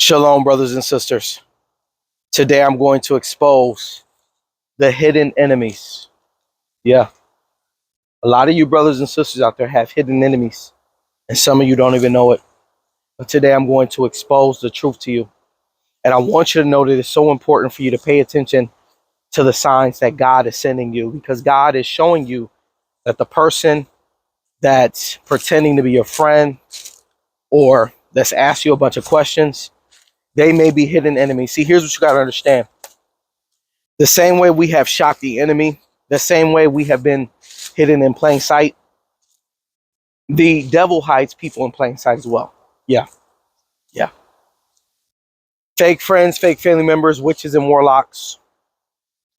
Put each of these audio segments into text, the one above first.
Shalom, brothers and sisters. Today I'm going to expose the hidden enemies. Yeah, a lot of you brothers and sisters out there have hidden enemies, and some of you don't even know it. But today I'm going to expose the truth to you. And I want you to know that it's so important for you to pay attention to the signs that God is sending you, because God is showing you that the person that's pretending to be your friend or that's asked you a bunch of questions, they may be hidden enemies. See, here's what you got to understand. The same way we have shocked the enemy, the same way we have been hidden in plain sight, the devil hides people in plain sight as well. Yeah. Fake friends, fake family members, witches and warlocks,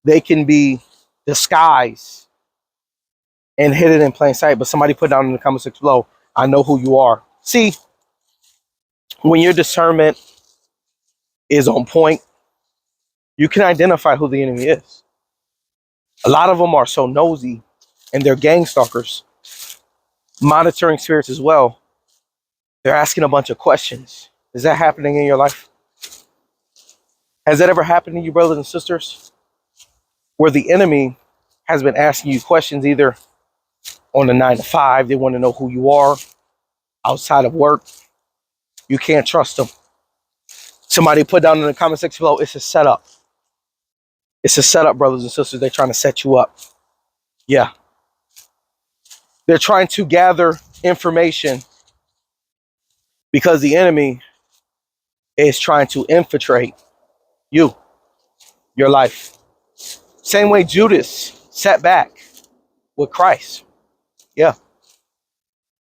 they can be disguised and hidden in plain sight. But somebody put down in the comment section below, I know who you are. See, when your discernment is on point, you can identify who the enemy is. A lot of them are so nosy, and they're gang stalkers, monitoring spirits as well. They're asking a bunch of questions. Is that happening in your life? Has that ever happened to you, brothers and sisters, where the enemy has been asking you questions either on the 9 to 5, they want to know who you are, outside of work, you can't trust them. Somebody put down in the comment section below, it's a setup. It's a setup, brothers and sisters. They're trying to set you up. Yeah. They're trying to gather information because the enemy is trying to infiltrate you, your life. Same way Judas sat back with Christ. Yeah.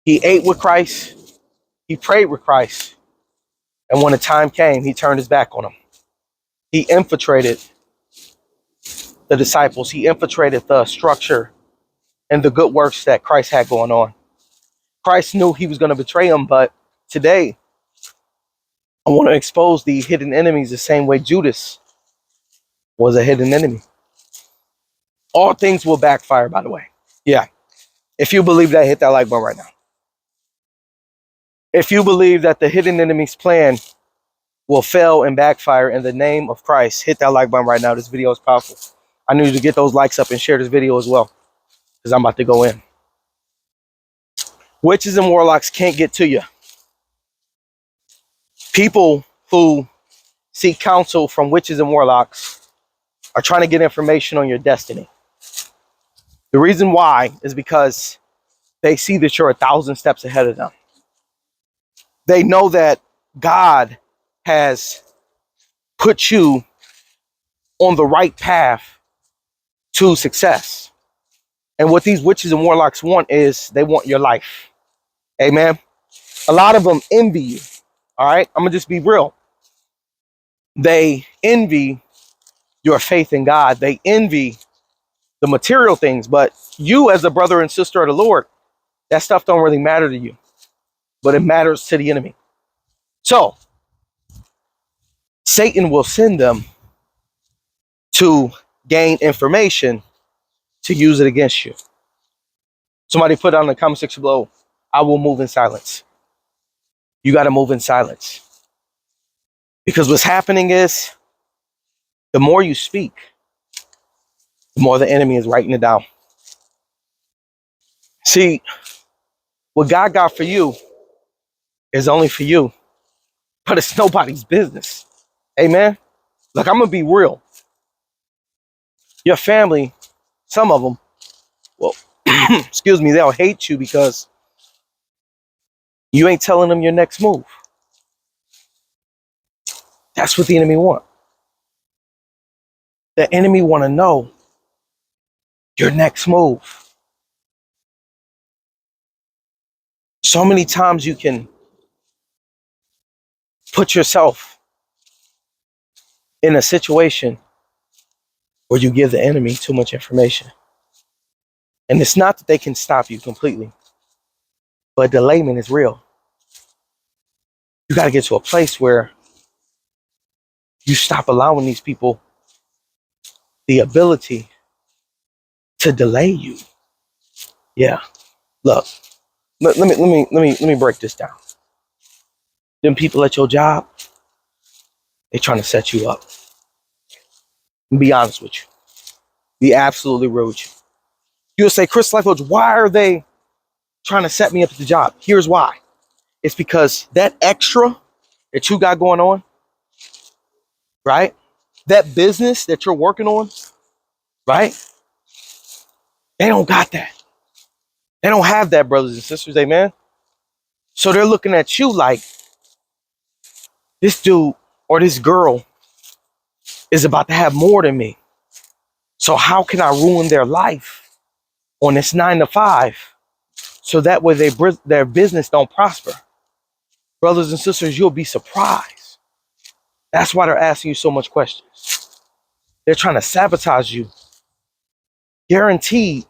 He ate with Christ. He prayed with Christ. And when the time came, he turned his back on him. He infiltrated the disciples. He infiltrated the structure and the good works that Christ had going on. Christ knew he was going to betray him, but today I want to expose the hidden enemies the same way Judas was a hidden enemy. All things will backfire, by the way. Yeah. If you believe that, hit that like button right now. If you believe that the hidden enemy's plan will fail and backfire in the name of Christ, hit that like button right now. This video is powerful. I need you to get those likes up and share this video as well, because I'm about to go in. Witches and warlocks can't get to you. People who seek counsel from witches and warlocks are trying to get information on your destiny. The reason why is because they see that you're 1,000 steps ahead of them. They know that God has put you on the right path to success. And what these witches and warlocks want is they want your life. Amen. A lot of them envy you. All right. I'm going to just be real. They envy your faith in God. They envy the material things. But you, as a brother and sister of the Lord, that stuff don't really matter to you. But it matters to the enemy. So Satan will send them to gain information to use it against you. Somebody put down in the comment section below, I will move in silence. You got to move in silence. Because what's happening is, the more you speak, the more the enemy is writing it down. See, what God got for you is only for you, but it's nobody's business. Amen? Look, I'm going to be real. Your family, some of them, well, excuse me, they'll hate you because you ain't telling them your next move. That's what the enemy want. The enemy want to know your next move. So many times you can put yourself in a situation where you give the enemy too much information. And it's not that they can stop you completely, but delayment is real. You got to get to a place where you stop allowing these people the ability to delay you. Yeah. Look, let me break this down. Them people at your job, They're trying to set you up. Be honest with you. Be absolutely real with you. You'll say, Chris Life Coach, why are they trying to set me up at the job? Here's why. It's because that extra that you got going on, right? That business that you're working on, right? They don't got that. They don't have that, brothers and sisters, amen? So they're looking at you like, this dude or this girl is about to have more than me. So how can I ruin their life on this 9 to 5 so that way their business don't prosper? Brothers and sisters, you'll be surprised. That's why they're asking you so much questions. They're trying to sabotage you. Guaranteed,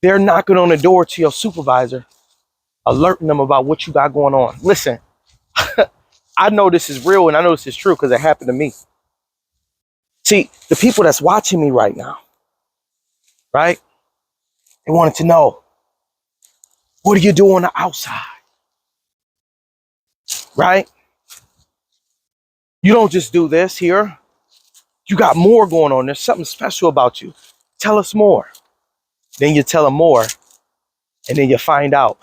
they're knocking on the door to your supervisor, alerting them about what you got going on. Listen, I know this is real and I know this is true because it happened to me. See, the people that's watching me right now, right? They wanted to know, what do you do on the outside? Right? You don't just do this here. You got more going on. There's something special about you. Tell us more. Then you tell them more. And then you find out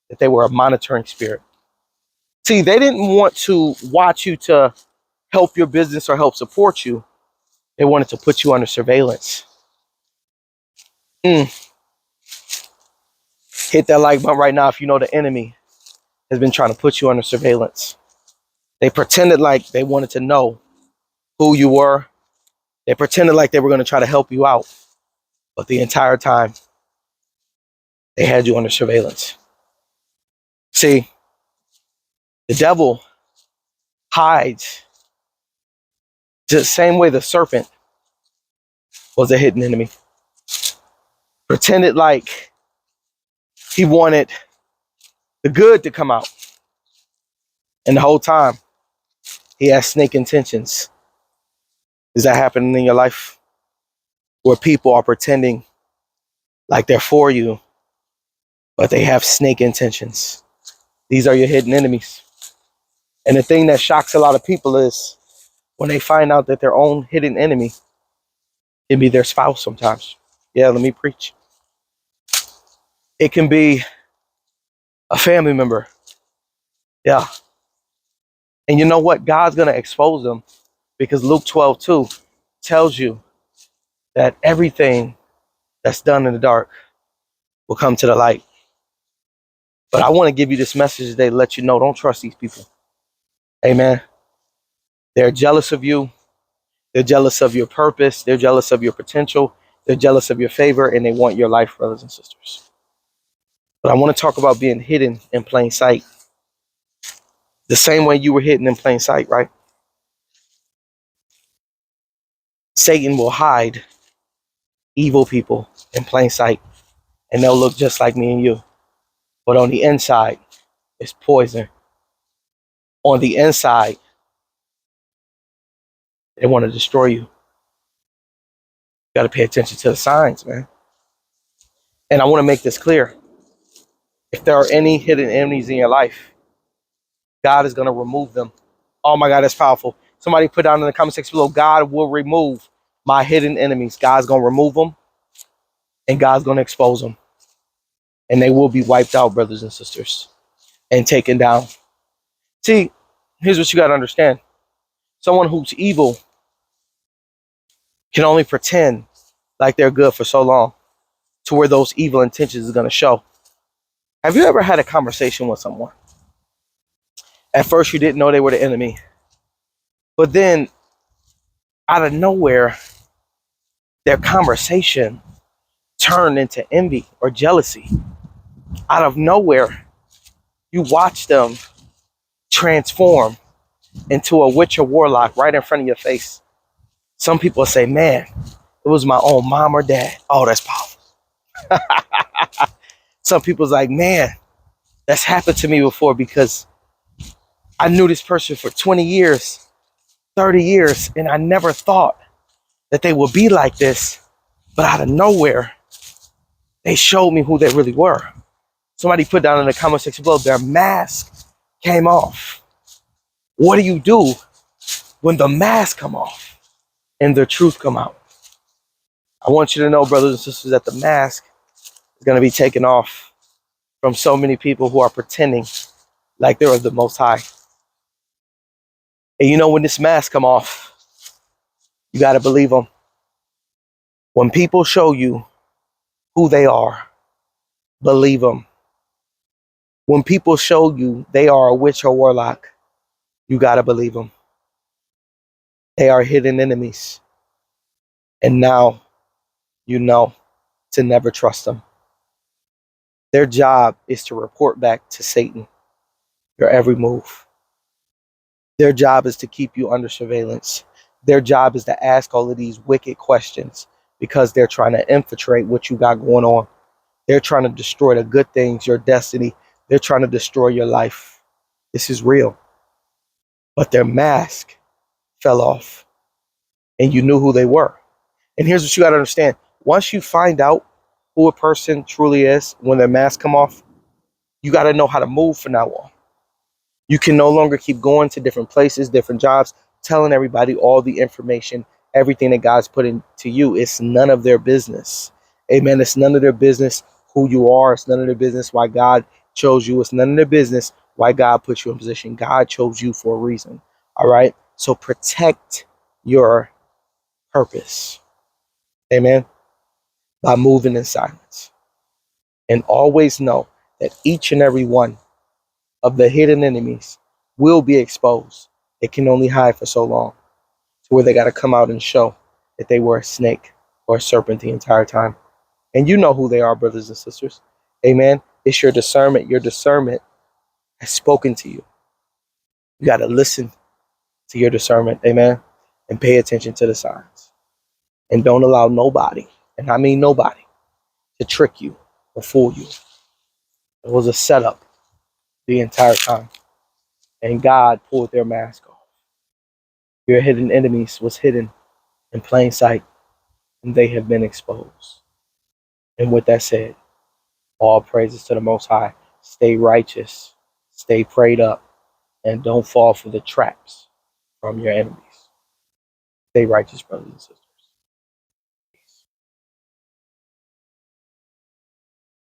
that they were a monitoring spirit. See, they didn't want to watch you to help your business or help support you. They wanted to put you under surveillance. Hit that like button right now if you know the enemy has been trying to put you under surveillance. They pretended like they wanted to know who you were. They pretended like they were going to try to help you out. But the entire time, they had you under surveillance. See, the devil hides the same way the serpent was a hidden enemy. Pretended like he wanted the good to come out. And the whole time, he has snake intentions. Is that happening in your life? Where people are pretending like they're for you, but they have snake intentions. These are your hidden enemies. And the thing that shocks a lot of people is when they find out that their own hidden enemy can be their spouse sometimes. Yeah, let me preach. It can be a family member. Yeah. And you know what? God's going to expose them because Luke 12:2 tells you that everything that's done in the dark will come to the light. But I want to give you this message today to let you know, don't trust these people. Amen. They're jealous of you. They're jealous of your purpose. They're jealous of your potential. They're jealous of your favor, and they want your life, brothers and sisters. But I want to talk about being hidden in plain sight. The same way you were hidden in plain sight, right? Satan will hide evil people in plain sight, and they'll look just like me and you. But on the inside, it's poison. On the inside, they want to destroy you. You got to pay attention to the signs, man. And I want to make this clear. If there are any hidden enemies in your life, God is going to remove them. Oh my God, that's powerful. Somebody put down in the comment section below, God will remove my hidden enemies. God's going to remove them, and God's going to expose them. And they will be wiped out, brothers and sisters, and taken down. See, here's what you got to understand. Someone who's evil can only pretend like they're good for so long to where those evil intentions are going to show. Have you ever had a conversation with someone? At first, you didn't know they were the enemy. But then, out of nowhere, their conversation turned into envy or jealousy. Out of nowhere, you watch them transform into a witch or warlock right in front of your face. Some people say, man, it was my own mom or dad. Oh, that's powerful. Some people's like, man, that's happened to me before because I knew this person for 20 years, 30 years, and I never thought that they would be like this. But out of nowhere, they showed me who they really were. Somebody put down in the comment section below, their mask came off. What do you do when the mask come off and the truth come out. I want you to know, brothers and sisters, that the mask is going to be taken off from so many people who are pretending like they're of the Most High. And you know, when this mask come off, you got to believe them. When people show you who they are, believe them. When people show you they are a witch or warlock, you got to believe them. They are hidden enemies. And now you know to never trust them. Their job is to report back to Satan your every move. Their job is to keep you under surveillance. Their job is to ask all of these wicked questions because they're trying to infiltrate what you got going on. They're trying to destroy the good things, your destiny. They're trying to destroy your life. This is real. But their mask fell off and you knew who they were. And here's what you got to understand. Once you find out who a person truly is, when their mask come off, you got to know how to move from now on. You can no longer keep going to different places, different jobs, telling everybody all the information, everything that God's put into you. It's none of their business. Amen. It's none of their business who you are. It's none of their business why God chose you. It's none of their business why God put you in position. God chose you for a reason. All right. So protect your purpose. Amen. By moving in silence. And always know that each and every one of the hidden enemies will be exposed. It can only hide for so long to where they got to come out and show that they were a snake or a serpent the entire time. And you know who they are, brothers and sisters. Amen. It's your discernment. Your discernment has spoken to you. You got to listen to your discernment. Amen. And pay attention to the signs. And don't allow nobody, and I mean nobody, to trick you or fool you. It was a setup the entire time. And God pulled their mask off. Your hidden enemies was hidden in plain sight, and they have been exposed. And with that said, all praises to the Most High. Stay righteous, stay prayed up, and don't fall for the traps from your enemies. Stay righteous, brothers and sisters.